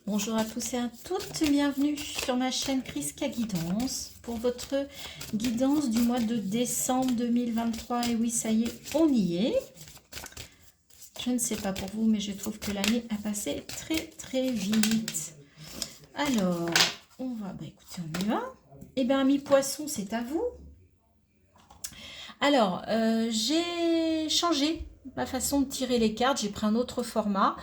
Bonjour à tous et à toutes, bienvenue sur ma chaîne Kriska Guidance pour votre guidance du mois de décembre 2023. Et oui, ça y est, on y est. Je ne sais pas pour vous, mais je trouve que l'année a passé très vite. Alors, on va, écoutez, on y va. Eh bien, amis poissons, c'est à vous. Alors, j'ai changé ma façon de tirer les cartes, j'ai pris un autre format,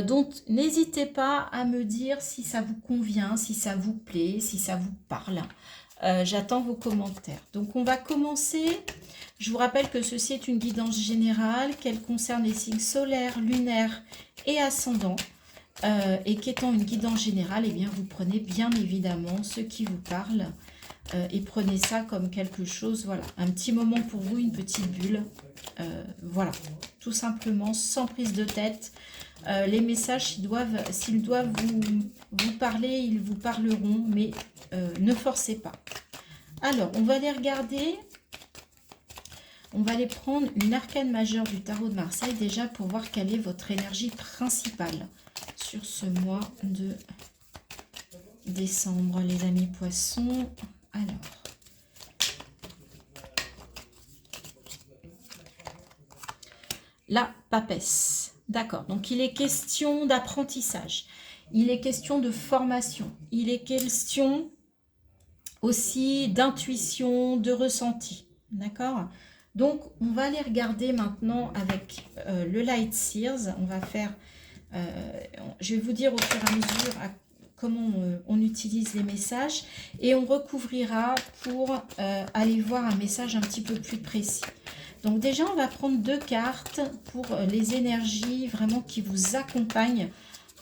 donc n'hésitez pas à me dire si ça vous convient, si ça vous plaît, si ça vous parle. J'attends vos commentaires. Donc on va commencer. Je vous rappelle que ceci est une guidance générale, qu'elle concerne les signes solaires, lunaires et ascendants. Et qu'étant une guidance générale, eh bien vous prenez bien évidemment ce qui vous parle. Et prenez ça comme quelque chose, voilà, un petit moment pour vous, une petite bulle, voilà, tout simplement, sans prise de tête. Les messages, s'ils doivent vous parler, ils vous parleront, mais ne forcez pas. Alors, on va les regarder, on va aller prendre une arcane majeure du tarot de Marseille, déjà pour voir quelle est votre énergie principale sur ce mois de décembre, les amis poissons. Alors, la papesse. D'accord, donc il est question d'apprentissage, il est question de formation, il est question aussi d'intuition, de ressenti. D'accord? Donc, on va aller regarder maintenant avec le Light Seers. On va faire, je vais vous dire au fur et à mesure comment on utilise les messages et on recouvrira pour aller voir un message un petit peu plus précis. Donc déjà, on va prendre deux cartes pour les énergies vraiment qui vous accompagnent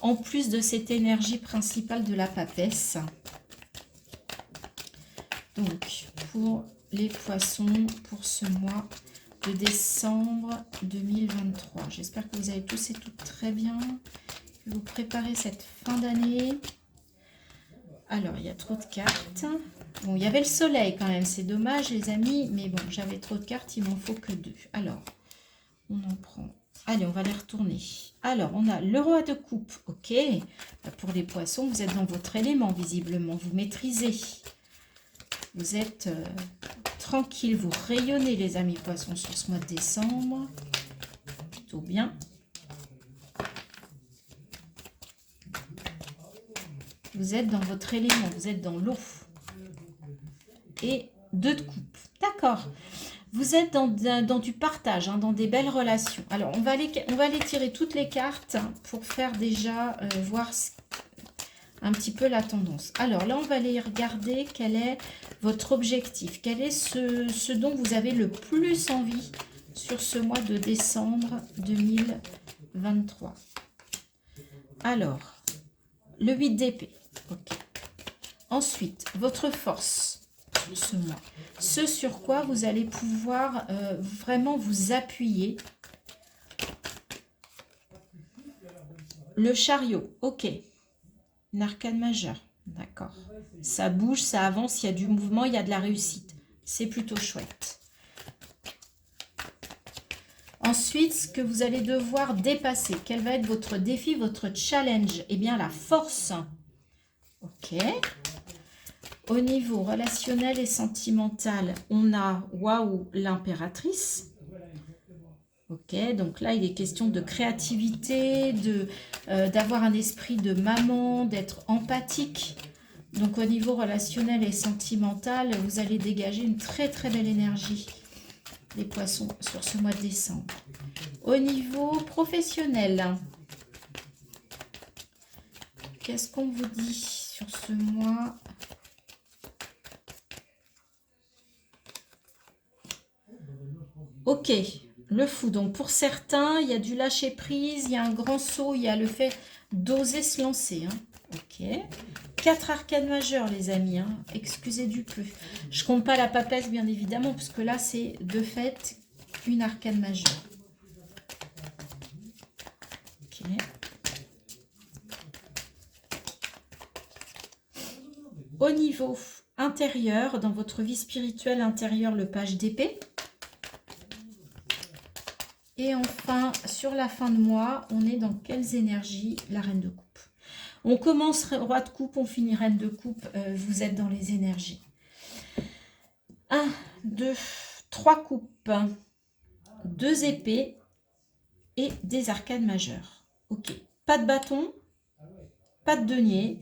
en plus de cette énergie principale de la papesse. Donc, pour les poissons, pour ce mois de décembre 2023. J'espère que vous allez tous et toutes très bien, que vous préparez cette fin d'année. Alors, il y a trop de cartes. Bon, il y avait le soleil quand même, c'est dommage les amis, mais bon, j'avais trop de cartes, il m'en faut que deux. Alors, on en prend. Allez, on va les retourner. Alors, on a le roi de coupe, ok. Pour les poissons, vous êtes dans votre élément, visiblement, vous maîtrisez. Vous êtes tranquille, vous rayonnez les amis poissons sur ce mois de décembre. Plutôt bien. Vous êtes dans votre élément, vous êtes dans l'eau. Et deux de coupe. D'accord. Vous êtes dans du partage, hein, dans des belles relations. Alors, on va aller tirer toutes les cartes pour faire déjà voir un petit peu la tendance. Alors là, on va aller regarder quel est votre objectif. Quel est ce dont vous avez le plus envie sur ce mois de décembre 2023. Alors, le 8 d'épée. Ok. Ensuite, votre force sur ce mois. Ce sur quoi vous allez pouvoir vraiment vous appuyer. Le chariot. Ok. Une arcane majeure. D'accord. Ça bouge, ça avance, il y a du mouvement, il y a de la réussite. C'est plutôt chouette. Ensuite, ce que vous allez devoir dépasser. Quel va être votre défi, votre challenge? Eh bien, la force. Ok. Au niveau relationnel et sentimental, on a, waouh, l'impératrice. Ok, donc là, il est question de créativité, d'avoir un esprit de maman, d'être empathique. Donc, au niveau relationnel et sentimental, vous allez dégager une très belle énergie, les poissons, sur ce mois de décembre. Au niveau professionnel, qu'est-ce qu'on vous dit sur ce mois ? Ok, le fou. Donc, pour certains, il y a du lâcher-prise, il y a un grand saut, il y a le fait d'oser se lancer. Hein. Ok. 4 arcanes majeures, les amis. Hein. Excusez du peu. Je compte pas la papesse, bien évidemment, parce que là, c'est de fait une arcane majeure. Ok. Au niveau intérieur, dans votre vie spirituelle intérieure, le page d'épée. Et enfin, sur la fin de mois, on est dans quelles énergies? La reine de coupe. On commence roi de coupe, on finit reine de coupe. Vous êtes dans les énergies. 1, 2, 3 coupes, 2 épées et des arcanes majeures. Ok, pas de bâton, pas de denier.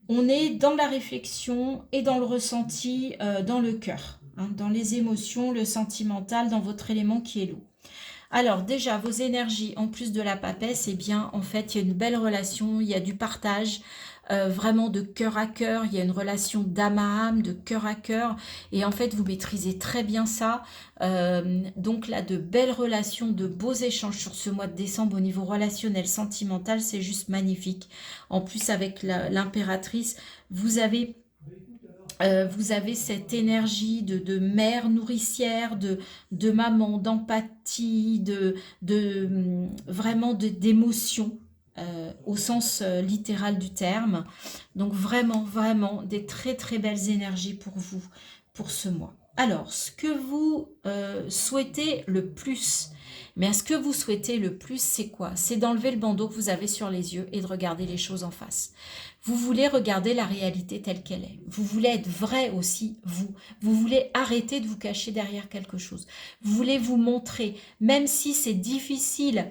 On est dans la réflexion et dans le ressenti, dans le cœur, hein, dans les émotions, le sentimental, dans votre élément qui est l'eau. Alors déjà, vos énergies, en plus de la papesse, eh bien, en fait, il y a une belle relation, il y a du partage, vraiment de cœur à cœur, il y a une relation d'âme à âme, de cœur à cœur, et en fait, vous maîtrisez très bien ça. Donc là, de belles relations, de beaux échanges sur ce mois de décembre au niveau relationnel, sentimental, c'est juste magnifique. En plus, avec l'impératrice, vous avez cette énergie de mère nourricière, de maman, d'empathie, vraiment d'émotion au sens littéral du terme. Donc vraiment, vraiment des très très belles énergies pour vous, pour ce mois. Alors, ce que vous souhaitez le plus, mais ce que vous souhaitez le plus, c'est quoi? C'est d'enlever le bandeau que vous avez sur les yeux et de regarder les choses en face. Vous voulez regarder la réalité telle qu'elle est. Vous voulez être vrai aussi, vous. Vous voulez arrêter de vous cacher derrière quelque chose. Vous voulez vous montrer, même si c'est difficile,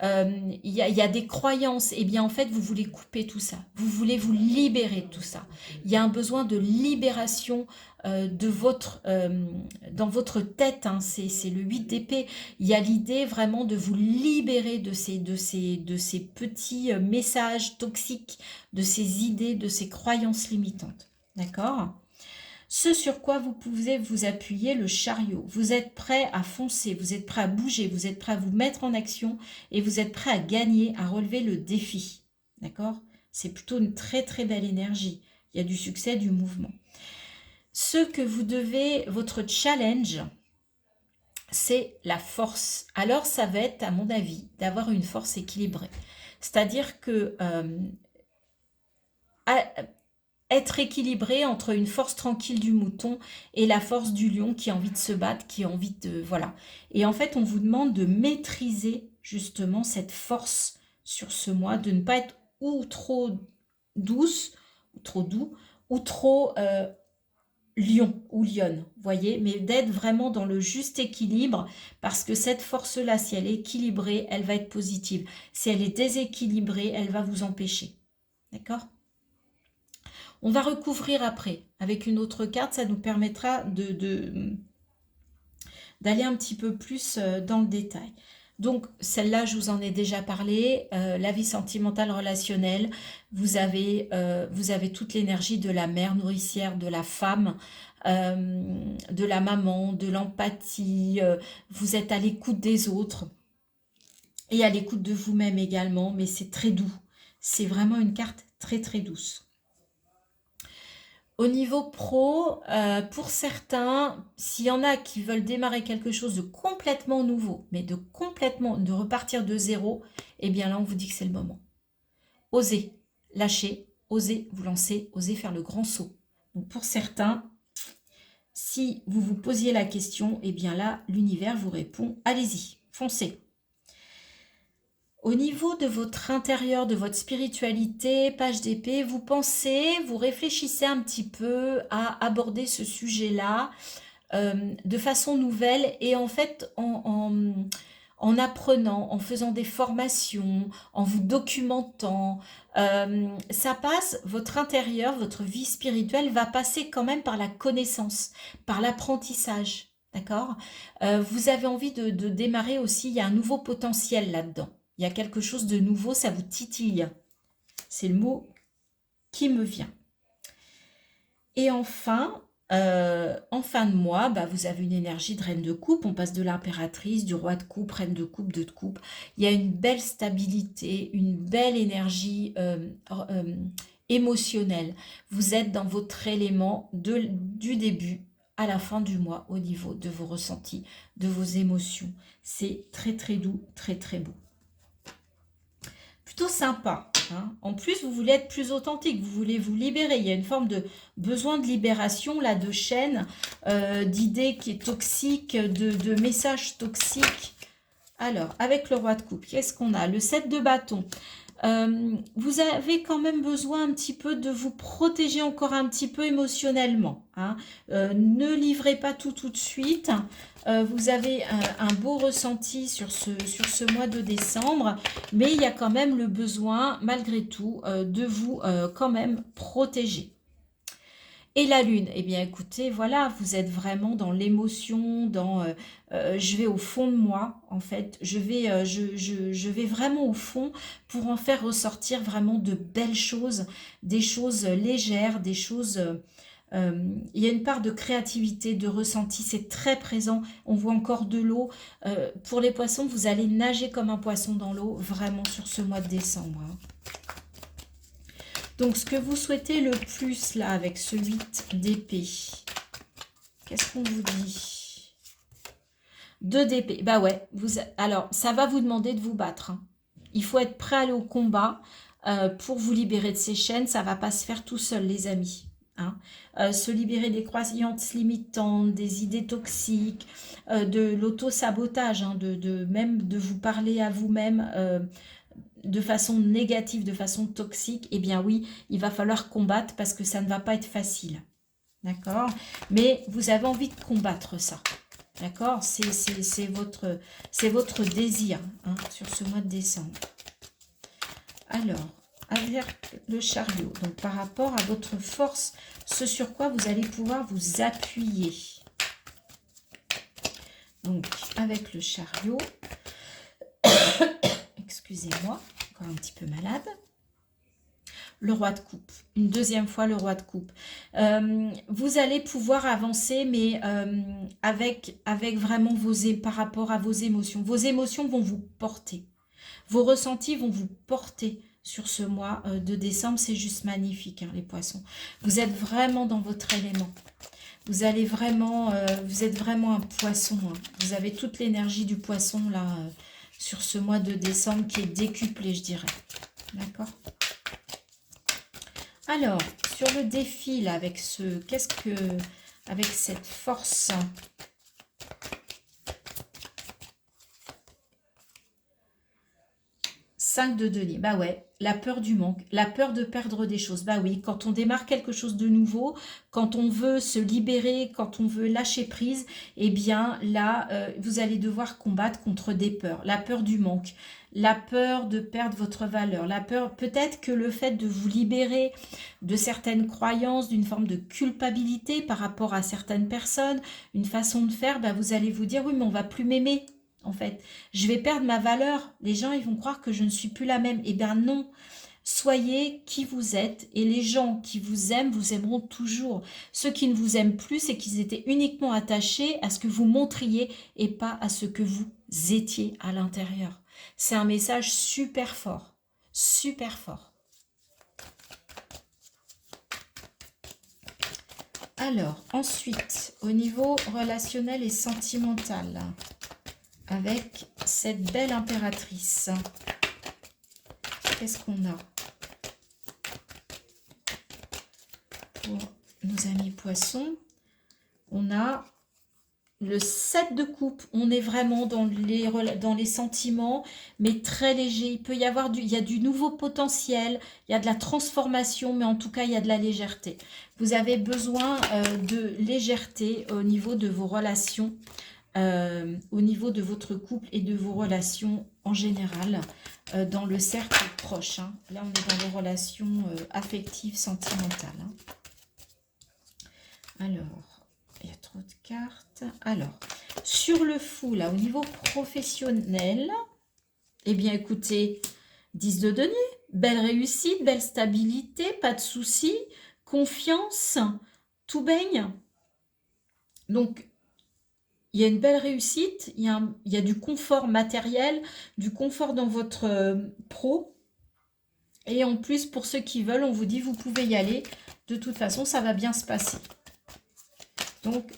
il y a des croyances, et bien en fait, vous voulez couper tout ça. Vous voulez vous libérer de tout ça. Il y a un besoin de libération dans votre tête, hein, c'est le 8 d'épée. Il y a l'idée vraiment de vous libérer de ces petits messages toxiques, de ces idées, de ces croyances limitantes. D'accord? Ce sur quoi vous pouvez vous appuyer, le chariot. Vous êtes prêt à foncer, vous êtes prêt à bouger, vous êtes prêt à vous mettre en action et vous êtes prêt à gagner, à relever le défi. D'accord? C'est plutôt une très très belle énergie. Il y a du succès, du mouvement. Ce que vous devez, votre challenge, c'est la force. Alors ça va être, à mon avis, d'avoir une force équilibrée. C'est-à-dire que être équilibré entre une force tranquille du mouton et la force du lion qui a envie de se battre, qui a envie de... Voilà. Et en fait, on vous demande de maîtriser justement cette force sur ce mois, de ne pas être ou trop douce, ou trop doux, ou trop lion ou lionne, voyez, mais d'être vraiment dans le juste équilibre, parce que cette force-là, si elle est équilibrée, elle va être positive. Si elle est déséquilibrée, elle va vous empêcher. D'accord ? On va recouvrir après avec une autre carte, ça nous permettra d'aller un petit peu plus dans le détail. Donc celle-là, je vous en ai déjà parlé, la vie sentimentale relationnelle, vous avez toute l'énergie de la mère nourricière, de la femme, de la maman, de l'empathie, vous êtes à l'écoute des autres et à l'écoute de vous-même également, mais c'est très doux, c'est vraiment une carte très très douce. Au niveau pro, pour certains, s'il y en a qui veulent démarrer quelque chose de complètement nouveau, mais de repartir de zéro, eh bien là, on vous dit que c'est le moment. Osez lâcher, osez vous lancer, osez faire le grand saut. Donc pour certains, si vous vous posiez la question, eh bien là, l'univers vous répond, allez-y, foncez. Au niveau de votre intérieur, de votre spiritualité, page d'épée, vous réfléchissez un petit peu à aborder ce sujet-là de façon nouvelle et en fait en apprenant, en faisant des formations, en vous documentant. Ça passe, votre intérieur, votre vie spirituelle va passer quand même par la connaissance, par l'apprentissage. D'accord ? Vous avez envie de démarrer aussi, il y a un nouveau potentiel là-dedans. Il y a quelque chose de nouveau, ça vous titille. C'est le mot qui me vient. Et enfin, en fin de mois, vous avez une énergie de reine de coupe. On passe de l'impératrice, du roi de coupe, reine de coupe, deux de coupe. Il y a une belle stabilité, une belle énergie émotionnelle. Vous êtes dans votre élément du début à la fin du mois au niveau de vos ressentis, de vos émotions. C'est très très doux, très très beau. Plutôt sympa. Hein. En plus, vous voulez être plus authentique, vous voulez vous libérer. Il y a une forme de besoin de libération, là, de chaîne, d'idées qui est toxique, de messages toxiques. Alors, avec le roi de coupe, qu'est-ce qu'on a? Le 7 de bâton. Vous avez quand même besoin un petit peu de vous protéger encore un petit peu émotionnellement, hein. Ne livrez pas tout de suite. Vous avez un beau ressenti sur ce mois de décembre, mais il y a quand même le besoin, malgré tout, de vous quand même protéger. Et la lune, eh bien écoutez, voilà, vous êtes vraiment dans l'émotion, dans je vais au fond de moi, en fait, je vais vraiment au fond pour en faire ressortir vraiment de belles choses, des choses légères, des choses... il y a une part de créativité, de ressenti, c'est très présent, on voit encore de l'eau. Pour les poissons, vous allez nager comme un poisson dans l'eau, vraiment sur ce mois de décembre, hein. Donc, ce que vous souhaitez le plus, là, avec ce 8 d'épée, qu'est-ce qu'on vous dit? 2 d'épée. Bah ouais, alors, ça va vous demander de vous battre, hein. Il faut être prêt à aller au combat pour vous libérer de ces chaînes. Ça ne va pas se faire tout seul, les amis, hein. Se libérer des croyances limitantes, des idées toxiques, de l'auto-sabotage, hein, même de vous parler à vous-même de façon négative, de façon toxique, eh bien oui, il va falloir combattre parce que ça ne va pas être facile. D'accord? Mais vous avez envie de combattre ça. D'accord? C'est votre désir, hein, sur ce mois de décembre. Alors, avec le chariot, donc par rapport à votre force, ce sur quoi vous allez pouvoir vous appuyer. Donc, avec le chariot, excusez-moi, encore un petit peu malade. Le roi de coupe, une deuxième fois le roi de coupe. Vous allez pouvoir avancer, mais avec vraiment par rapport à vos émotions. Vos émotions vont vous porter. Vos ressentis vont vous porter sur ce mois de décembre. C'est juste magnifique, hein, les poissons. Vous êtes vraiment dans votre élément. Vous allez vraiment, vous êtes vraiment un poisson, hein. Vous avez toute l'énergie du poisson là sur ce mois de décembre qui est décuplé, je dirais. D'accord? Alors, sur le défi, là, avec avec cette force, cinq de denier, bah ouais, la peur du manque, la peur de perdre des choses. Bah oui, quand on démarre quelque chose de nouveau, quand on veut se libérer, quand on veut lâcher prise, eh bien là, vous allez devoir combattre contre des peurs. La peur du manque, la peur de perdre votre valeur, la peur, peut-être que le fait de vous libérer de certaines croyances, d'une forme de culpabilité par rapport à certaines personnes, une façon de faire, bah vous allez vous dire, oui, mais on va plus m'aimer. En fait, je vais perdre ma valeur. Les gens, ils vont croire que je ne suis plus la même. Eh bien non, soyez qui vous êtes et les gens qui vous aiment, vous aimeront toujours. Ceux qui ne vous aiment plus, c'est qu'ils étaient uniquement attachés à ce que vous montriez et pas à ce que vous étiez à l'intérieur. C'est un message super fort, super fort. Alors, ensuite, au niveau relationnel et sentimental, avec cette belle impératrice, qu'est-ce qu'on a pour nos amis poissons? On a le 7 de coupe. On est vraiment dans les sentiments, mais très léger. Il peut y avoir il y a du nouveau potentiel, il y a de la transformation, mais en tout cas, il y a de la légèreté. Vous avez besoin de légèreté au niveau de vos relations, au niveau de votre couple et de vos relations en général, dans le cercle proche, hein. Là, on est dans les relations affectives, sentimentales, hein. Alors, il y a trop de cartes. Alors, sur le fou, là, au niveau professionnel, eh bien, écoutez, 10 de denier, belle réussite, belle stabilité, pas de soucis, confiance, tout baigne. Donc, il y a une belle réussite, il y a du confort matériel, du confort dans votre pro. Et en plus, pour ceux qui veulent, on vous dit, vous pouvez y aller. De toute façon, ça va bien se passer. Donc,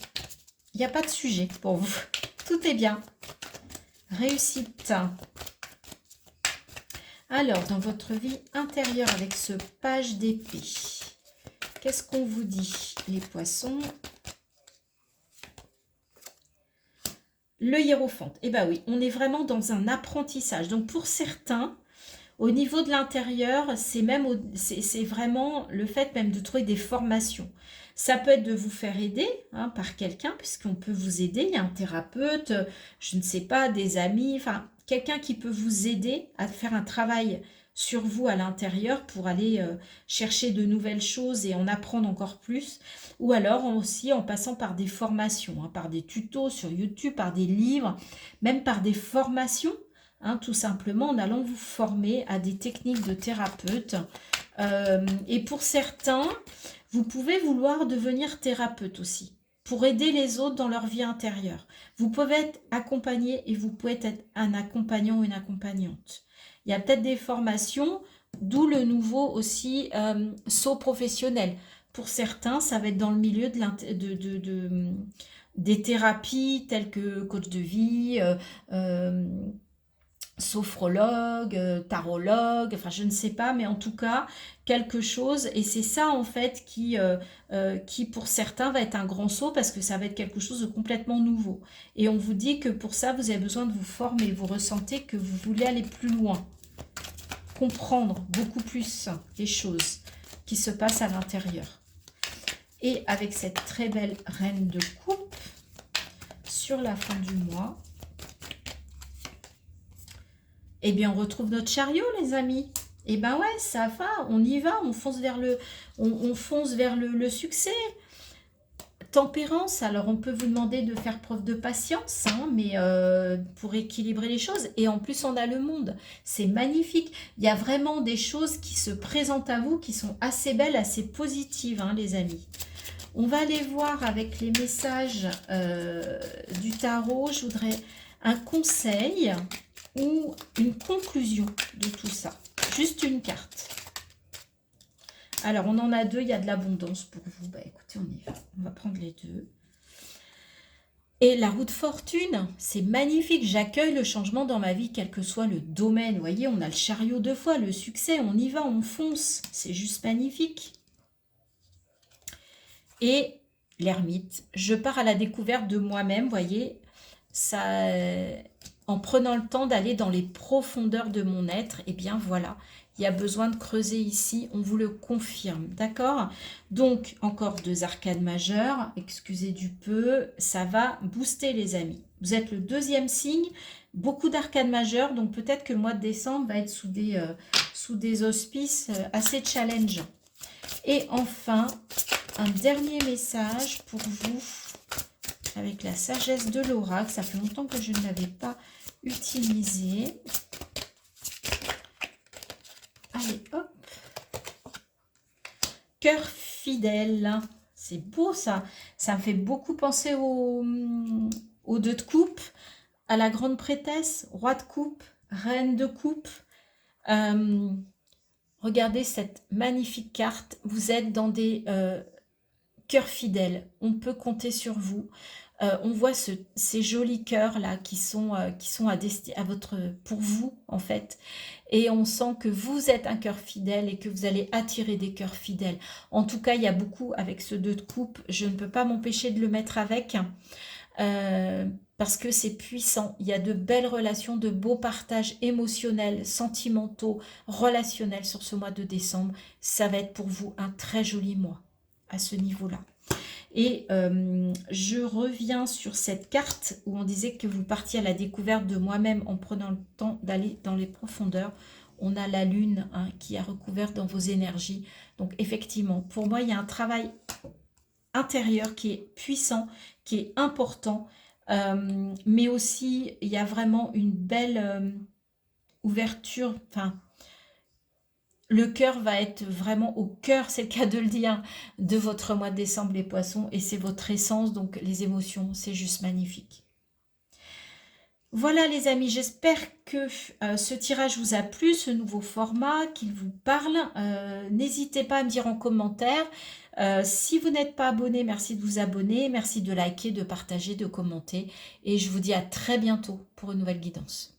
il n'y a pas de sujet pour vous. Tout est bien. Réussite. Alors, dans votre vie intérieure, avec ce page d'épée, qu'est-ce qu'on vous dit, les poissons ? Le hiérophante. Eh bien oui, on est vraiment dans un apprentissage. Donc pour certains, au niveau de l'intérieur, c'est vraiment le fait même de trouver des formations. Ça peut être de vous faire aider hein, par quelqu'un, puisqu'on peut vous aider. Il y a un thérapeute, je ne sais pas, des amis, enfin quelqu'un qui peut vous aider à faire un travail sur vous à l'intérieur pour aller chercher de nouvelles choses et en apprendre encore plus. Ou alors aussi en passant par des formations, hein, par des tutos sur YouTube, par des livres, même par des formations. Hein, tout simplement en allant vous former à des techniques de thérapeute. Et pour certains, vous pouvez vouloir devenir thérapeute aussi, pour aider les autres dans leur vie intérieure. Vous pouvez être accompagné et vous pouvez être un accompagnant ou une accompagnante. Il y a peut-être des formations, d'où le nouveau aussi saut professionnel. Pour certains, ça va être dans le milieu des thérapies telles que coach de vie, sophrologue, tarologue, enfin je ne sais pas, mais en tout cas quelque chose, et c'est ça en fait qui pour certains va être un grand saut parce que ça va être quelque chose de complètement nouveau. Et on vous dit que pour ça vous avez besoin de vous former, vous ressentez que vous voulez aller plus loin, comprendre beaucoup plus les choses qui se passent à l'intérieur. Et avec cette très belle reine de coupe sur la fin du mois, eh bien, on retrouve notre chariot, les amis. Eh bien, ouais, ça va, on y va, on fonce vers le succès. Tempérance, alors on peut vous demander de faire preuve de patience, hein, mais pour équilibrer les choses. Et en plus, on a le monde. C'est magnifique. Il y a vraiment des choses qui se présentent à vous, qui sont assez belles, assez positives, hein, les amis. On va aller voir avec les messages du tarot. Je voudrais un conseil ou une conclusion de tout ça. Juste une carte. Alors, on en a deux, il y a de l'abondance pour vous. Bah écoutez, on y va. On va prendre les deux. Et la roue de fortune, c'est magnifique. J'accueille le changement dans ma vie, quel que soit le domaine. Vous voyez, on a le chariot deux fois, le succès, on y va, on fonce. C'est juste magnifique. Et l'ermite, je pars à la découverte de moi-même, vous voyez, ça... En prenant le temps d'aller dans les profondeurs de mon être, et bien voilà, il y a besoin de creuser ici, on vous le confirme, d'accord? Donc, encore deux arcades majeures, excusez du peu, ça va booster les amis. Vous êtes le deuxième signe, beaucoup d'arcades majeures, donc peut-être que le mois de décembre va être sous des auspices assez challengeants. Et enfin, un dernier message pour vous, avec la sagesse de l'oracle. Ça fait longtemps que je ne l'avais pas utilisé. Allez, hop. Cœur fidèle. C'est beau ça. Ça me fait beaucoup penser au deux de coupe, à la grande prêtresse, roi de coupe, reine de coupe. Regardez cette magnifique carte. Vous êtes dans des cœurs fidèles. On peut compter sur vous. On voit ces jolis cœurs là qui sont pour vous en fait, et on sent que vous êtes un cœur fidèle et que vous allez attirer des cœurs fidèles. En tout cas, il y a beaucoup avec ce 2 de coupe, je ne peux pas m'empêcher de le mettre avec parce que c'est puissant. Il y a de belles relations, de beaux partages émotionnels, sentimentaux, relationnels sur ce mois de décembre. Ça va être pour vous un très joli mois à ce niveau-là. Et je reviens sur cette carte où on disait que vous partiez à la découverte de moi-même en prenant le temps d'aller dans les profondeurs. On a la lune hein, qui est recouverte dans vos énergies. Donc effectivement, pour moi, il y a un travail intérieur qui est puissant, qui est important. Mais aussi, il y a vraiment une belle ouverture, enfin... Le cœur va être vraiment au cœur, c'est le cas de le dire, de votre mois de décembre, les poissons. Et c'est votre essence, donc les émotions, c'est juste magnifique. Voilà les amis, j'espère que ce tirage vous a plu, ce nouveau format, qu'il vous parle. N'hésitez pas à me dire en commentaire. Si vous n'êtes pas abonné, merci de vous abonner. Merci de liker, de partager, de commenter. Et je vous dis à très bientôt pour une nouvelle guidance.